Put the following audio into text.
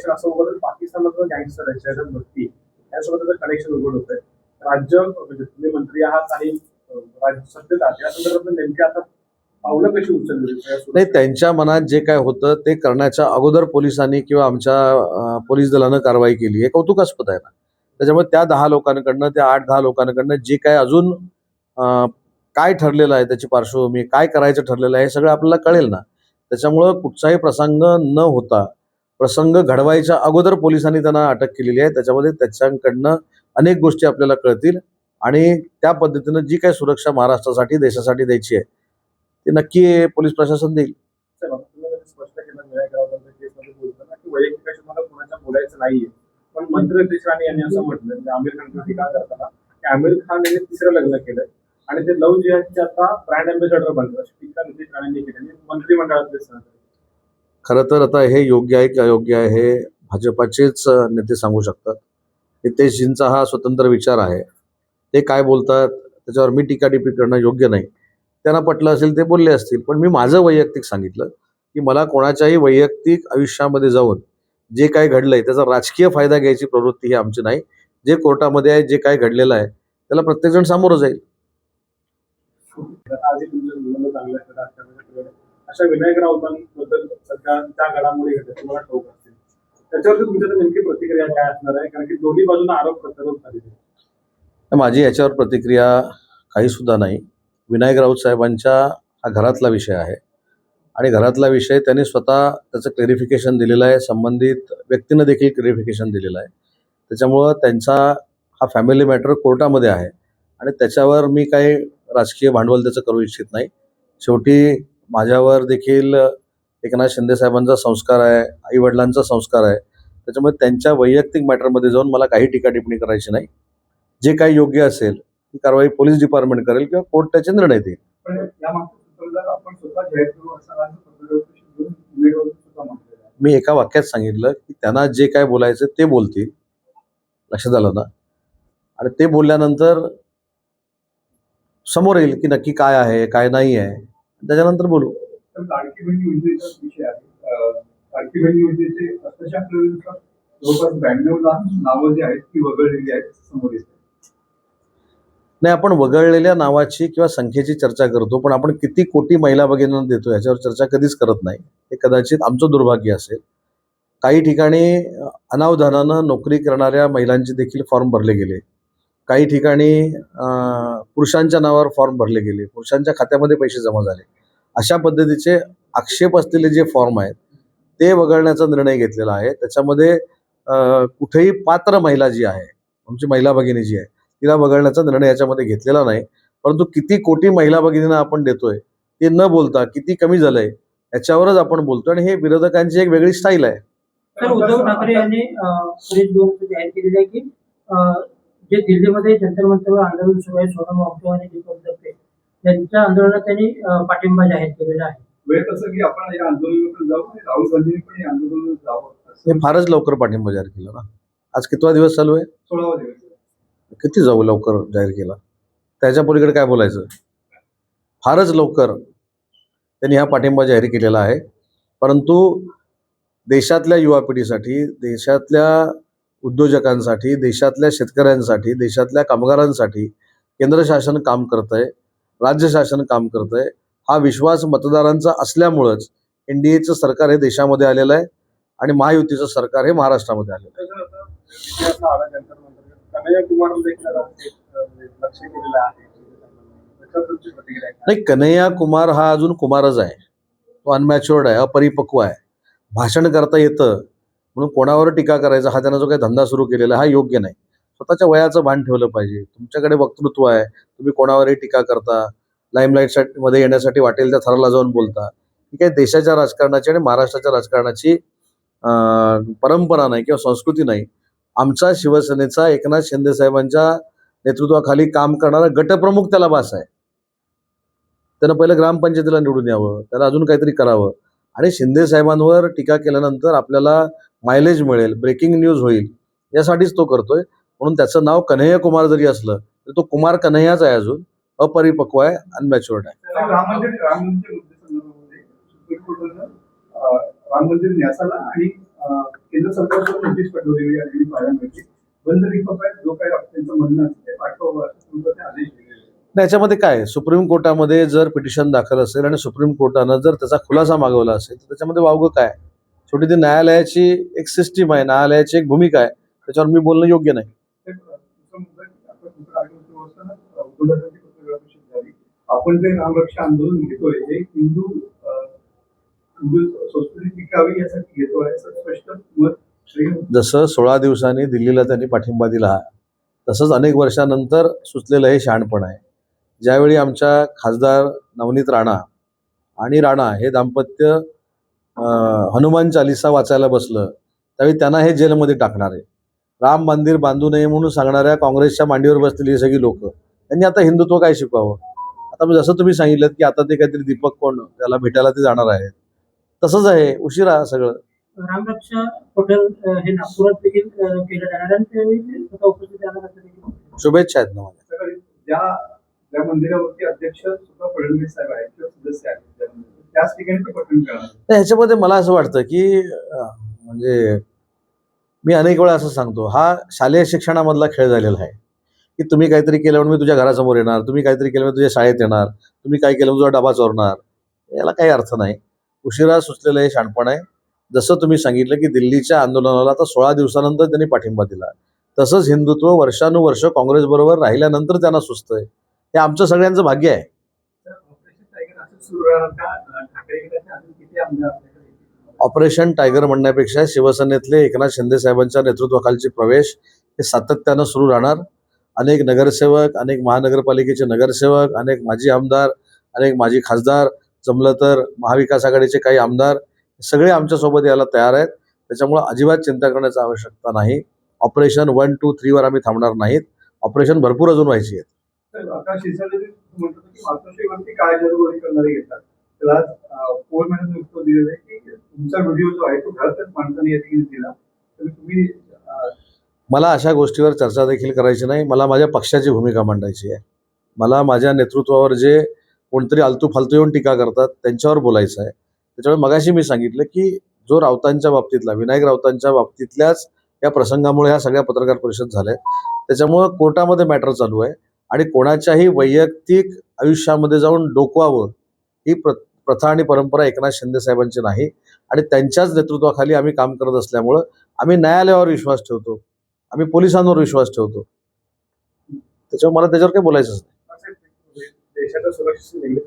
Connection असं उघड पाकिस्तानमधलं gangster आहे शहजाद भट्टी यासोबत त्याचं कनेक्शन उघड होतंय. राज्य म्हणजे तुम्ही मंत्री आहात आणि राज्य सत्तेत आहात या संदर्भात नेमके आता पावलं कशी उचलली नाही, त्यांच्या मनात जे काय होतं ते करण्याच्या अगोदर पोलिसांनी किंवा आमच्या पोलीस दलानं कारवाई केली हे कौतुकास्पद आहे ना. त्याच्यामुळे त्या 10 लोकांकडनं त्या 8-10 लोकांकडनं जे काय अजून काय ठरलेलं आहे त्याची पार्श्वभूमी काय करायचं ठरलेलं आहे हे सगळं आपल्याला कळेल ना. त्याच्यामुळं कुठचाही प्रसंग न होता प्रसंग घडवायच्या अगोदर पोलिसांनी त्यांना अटक केलेली आहे. त्याच्यामध्ये त्याच्याकडनं अनेक गोष्टी आपल्याला कळतील आणि त्या पद्धतीनं जी काही सुरक्षा महाराष्ट्रासाठी देशासाठी द्यायची आहे ती नक्की पोलीस प्रशासन देईल. स्पष्ट केलं केसमध्ये बोलताना की वैयक्तिक अशी मला कोणाच्या बोलायचं नाहीये, पण मंत्री नितेश राणे यांनी असं म्हटलं म्हणजे आमिर खानची टीका करताना की आमिर खान यांनी तिसरं लग्न केलंय आणि ते लव्ह जिहादचे आता ब्रँड अँबॅसेडर बनतात अशी टीका नितेश राणेंनी केली मंत्रिमंडळातले सदस्य. खरं तर आता हे योग्य आहे की अयोग्य आहे हे भाजपाचेच नेते सांगू शकतात. नितेशजींचा हा स्वतंत्र विचार आहे. ते काय बोलतात त्याच्यावर मी टीकाटिप्पणी करणं योग्य नाही. त्यांना पटलं असेल ते बोलले असतील, पण मी माझं वैयक्तिक सांगितलं की मला कोणाच्याही वैयक्तिक आयुष्यामध्ये जाऊन जे काय घडलंय त्याचा राजकीय फायदा घ्यायची प्रवृत्ती ही आमची नाही. जे कोर्टामध्ये आहे जे काय घडलेलं आहे त्याला प्रत्येकजण सामोरं जाईल. अशा विनायक राऊतांबद्दल सध्या त्या घडामोडी घडल्या तुम्हाला ठाऊक असतील, त्याच्यावरती तुमच्या नेमकी प्रतिक्रिया काय असणार आहे? कारण की दोन्ही बाजूंना आरोप प्रत्यारोप झाले. माझी याच्यावर प्रतिक्रिया काही सुद्धा नाही. विनायक राऊत साहेबांच्या हा घरातला विषय आहे आणि घरातला विषय त्यांनी स्वतः त्याचं क्लेरिफिकेशन दिलेलं आहे. संबंधित व्यक्तीनं देखील क्लेरिफिकेशन दिलेलं आहे. त्याच्यामुळं त्यांचा हा फॅमिली मॅटर कोर्टामध्ये आहे आणि त्याच्यावर मी काही राजकीय भांडवल त्याचं करू इच्छित नाही. शेवटी माझ्यावर देखील एकनाथ शिंदे साहेबांचा संस्कार आहे, आईवडिलांचा संस्कार आहे. त्याच्यामुळे त्यांच्या वैयक्तिक मॅटरमध्ये जाऊन मला काही टीकाटिप्पणी करायची नाही. जे काही योग्य असेल ती कारवाई पोलीस डिपार्टमेंट करेल किंवा कोर्ट त्याचे निर्णय देईल. मी एका वाक्यात सांगितलं की त्यांना जे काय बोलायचं ते बोलतील, लक्षात आलं ना. आणि ते बोलल्यानंतर समोर येईल की नक्की काय आहे काय नाही आहे, त्याच्यानंतर बोलू. लाडकी बहीण योजनेचा विषय आहे. लाडकी बहीण योजनेचे अर्थशास्त्रानुसार जवळपास 92 नावं जी आहेत ती वगळलेली आहेत समोर येते. नाही, आपण वगळलेल्या नावाची किंवा संख्येची चर्चा करतो, पण आपण किती कोटी महिला भगिनींना देतो याच्यावर चर्चा कधीच करत नाही. हे कदाचित आमचं दुर्भाग्य असेल. काही ठिकाणी अनावधानानं नोकरी करणाऱ्या महिलांचे देखील फॉर्म भरले गेले. काही ठिकाणी पुरुषांच्या नावावर फॉर्म भरले गेले, पुरुषांच्या खात्यामध्ये पैसे जमा झाले. अशा पद्धतीचे आक्षेप असलेले जे फॉर्म आहेत ते वगळण्याचा निर्णय घेतलेला आहे. त्याच्यामध्ये कुठेही पात्र महिला जी आहे, आमची महिला भगिनी जी आहे तिला वगळण्याचा निर्णय याच्यामध्ये घेतलेला नाही. परंतु किती कोटी महिला भगिनींना आपण देतोय ते न बोलता किती कमी झालंय याच्यावरच आपण बोलतोय आणि हे विरोधकांची एक वेगळी स्टाईल आहे. तर उद्धव ठाकरे यांनी जाहीर केलेलं आहे की जे दिल्लीमध्ये जंतर मंतरवर आंदोलन सुरू आहे सोनम वांगचुक आणि दीपक दत्ते यांच्या आंदोलनात त्यांनी पाठिंबा जाहीर केलेला आहे. वेळ कसं की आपण या आंदोलनाकडे जाऊ आणि राहुल गांधींनी पण या आंदोलनात जावं. हे फारच लवकर पाठिंबा जाहीर केला ना. आज कितवा दिवस चालू आहे? 16वा दिवस. किती जाऊ लवकर जाहीर केला, त्याच्या पलीकडे काय बोलायचं. फारच लवकर त्यांनी हा पाठिंबा जाहीर केलेला आहे. परंतु देशातल्या युवा पिढीसाठी, देशातल्या उद्योजकांसाठी, देशातल्या शेतकऱ्यांसाठी, देशातल्या कामगारांसाठी केंद्र शासन काम करतंय, राज्य शासन काम करतंय. हा विश्वास मतदारांचा असल्यामुळंच NDAचं सरकार हे देशामध्ये आलेलं आहे आणि महायुतीचं सरकार हे महाराष्ट्रामध्ये आलेलं आहे. नाही, कन्हैया कुमार हा अजून कुमारच आहे. तो अनमॅच्युअर्ड आहे, अपरिपक्व आहे. भाषण करता येतं म्हणून कोणावर टीका करायचा हा त्यांना जो काही धंदा सुरू केलेला हा योग्य नाही. स्वतःच्या वयाचं भान ठेवलं पाहिजे. तुमच्याकडे वक्तृत्व आहे, तुम्ही कोणावरही टीका करता, लाईमलाईट मध्ये येण्यासाठी वाटेल त्या थराला जाऊन बोलता. ही काही देशाच्या राजकारणाची आणि महाराष्ट्राच्या राजकारणाची परंपरा नाही किंवा संस्कृती नाही. आमचा शिवसेनेचा एकनाथ शिंदे साहेबांच्या नेतृत्वाखाली काम करणारा गटप्रमुख त्याला भास आहे. त्यानं पहिलं ग्रामपंचायतीला निवडून यावं, त्याला अजून काहीतरी करावं आणि शिंदे साहेबांवर टीका केल्यानंतर आपल्याला मायलेज मिळेल, ब्रेकिंग न्यूज होईल यासाठीच तो करतोय. म्हणून त्याचं नाव कन्हैया कुमार जरी असलं तरी तो कुमार कन्हैयाच आहे, अजून अपरिपक्व आहे, अनमॅच्युअर्ड आहे. राम मंदिर न्यासाला आणि केंद्र सरकारकडून नोटीस पाठवलेली आहे पाहायला मिळते. बंद रिपब्लिक जो काही त्यांचं म्हणणं असतं ते पाठवावं असं तुमचं ते आदेश दिलेले आहेत. नाही, याच्यामध्ये काय आहे, सुप्रीम कोर्टामध्ये जर पिटिशन दाखल असेल आणि सुप्रीम कोर्टानं जर त्याचा खुलासा मागवला असेल तर त्याच्यामध्ये वावगं काय? शेवटी ती न्यायालयाची एक सिस्टीम आहे, न्यायालयाची एक भूमिका आहे, त्याच्यावर मी बोलणं योग्य नाही. दुसरा मुद्दा की आपण तुमचं argument सुरू असताना उद्धवदादांची पत्रकार परिषद झाली. आपण जे रामरक्षा आंदोलन घेतोय हे हिंदू संस्कृती टिकावी यासाठी घेतोय असं स्पष्ट मत जसं 16 दिवसांनी दिल्लीला त्यांनी पाठिंबा दिला, तसंच अनेक वर्षानंतर सुचलेलं हे शहाणपण आहे. ज्यावेळी आमच्या खासदार नवनीत राणा आणि राणा हे दाम्पत्य हनुमान चालिसा वाचायला बसलं त्यावेळी त्यांना हे जेलमध्ये टाकणार आहे. राम मंदिर बांधू नये म्हणून सांगणाऱ्या काँग्रेसच्या मांडीवर बसलेली ही सगळी लोक, त्यांनी आता हिंदुत्व काय शिकवावं? आता जसं तुम्ही सांगितलं की आता ते काहीतरी दीपक कोण त्याला भेटायला ते जाणार आहेत, तसंच आहे, उशिरा सगळं. रामरक्षा पटेल हे नागपुरात देखील केलं जाणार आणि त्यावेळी ते स्वतः उपस्थित राहणार असं देखील. शुभेच्छा आहेत ना माझ्या. सकाळी ज्या मंदिरावरती अध्यक्ष सुद्धा फडणवीस साहेब आहेत किंवा सदस्य आहेत त्या मंदिराचे, त्याच ठिकाणी ते पठण करणार. तर ह्याच्यामध्ये मला असं वाटतं की म्हणजे मी अनेक वेळा असं सांगतो, हा शालेय शिक्षणामधला खेळ झालेला आहे की तुम्ही काहीतरी केलं म्हणून मी तुझ्या घरासमोर येणार, तुम्ही काहीतरी केलं म्हणून तुझ्या शाळेत येणार, तुम्ही काय केलं म्हणून तुझा डबा चोरणार. याला काही अर्थ नाही. उशिरा सुचलेलं हे शहाणपण आहे. जसं तुम्ही सांगितलं की दिल्लीच्या आंदोलनाला आता 16 दिवसानंतर त्यांनी पाठिंबा दिला, तसंच हिंदुत्व वर्षानुवर्ष काँग्रेसबरोबर राहिल्यानंतर त्यांना सुचतंय. हे आमचं सगळ्यांचं भाग्य आहे. ऑपरेशन टायगर असं सुरू राहणार का? ठाकरे गटाचे अजून किती आमदार आपल्याकडे येतील? ऑपरेशन टायगर म्हणण्यापेक्षा शिवसेनेतले एकनाथ शिंदे साहेबांच्या नेतृत्वाखालचे प्रवेश हे सातत्यानं सुरू राहणार. अनेक नगरसेवक, अनेक महानगरपालिकेचे नगरसेवक, अनेक माजी आमदार, अनेक माजी खासदार, जमलं तर महाविकास आघाडीचे काही आमदार सगळे आमच्यासोबत यायला तयार आहेत. त्याच्यामुळं अजिबात चिंता करण्याची आवश्यकता नाही. ऑपरेशन 1, 2, 3 वर आम्ही थांबणार नाहीत. ऑपरेशन भरपूर अजून व्हायची आहेत. तर आता शिवसेनेचे म्हणतो की मातोश्रीवरती काय जरुरी करणारे घेतात, त्याला पोल मॅनचं उत्तर दिलेलं आहे की तुमचा व्हिडिओ जो आहे तो घरातच माणसाने या ठिकाणी दिला, तर तुम्ही मला अशा गोष्टीवर चर्चा देखील करायची नाही. मला माझ्या पक्षाची भूमिका मांडायची आहे. मला माझ्या नेतृत्वावर जे कोणतरी आलतू फालतू येऊन टीका करतात त्यांच्यावर बोलायचं आहे. त्याच्यामुळे मगाशी मी सांगितलं की जो राऊतांच्या बाबतीतला, विनायक राऊतांच्या बाबतीतल्याच या प्रसंगामुळे ह्या सगळ्या पत्रकार परिषद झाल्या. त्याच्यामुळं कोर्टामध्ये मॅटर चालू आहे आणि कोणाच्याही वैयक्तिक आयुष्यामध्ये जाऊन डोकवावं ही प्रथा आणि परंपरा एकनाथ शिंदे साहेबांची नाही. आणि त्यांच्याच नेतृत्वाखाली आम्ही काम करत असल्यामुळं आम्ही न्यायालयावर विश्वास ठेवतो, आम्ही पोलिसांवर विश्वास ठेवतो. त्याच्यामुळे मला त्याच्यावर काही बोलायचंच नाही. देशाच्या सुरक्षेशी निगडीत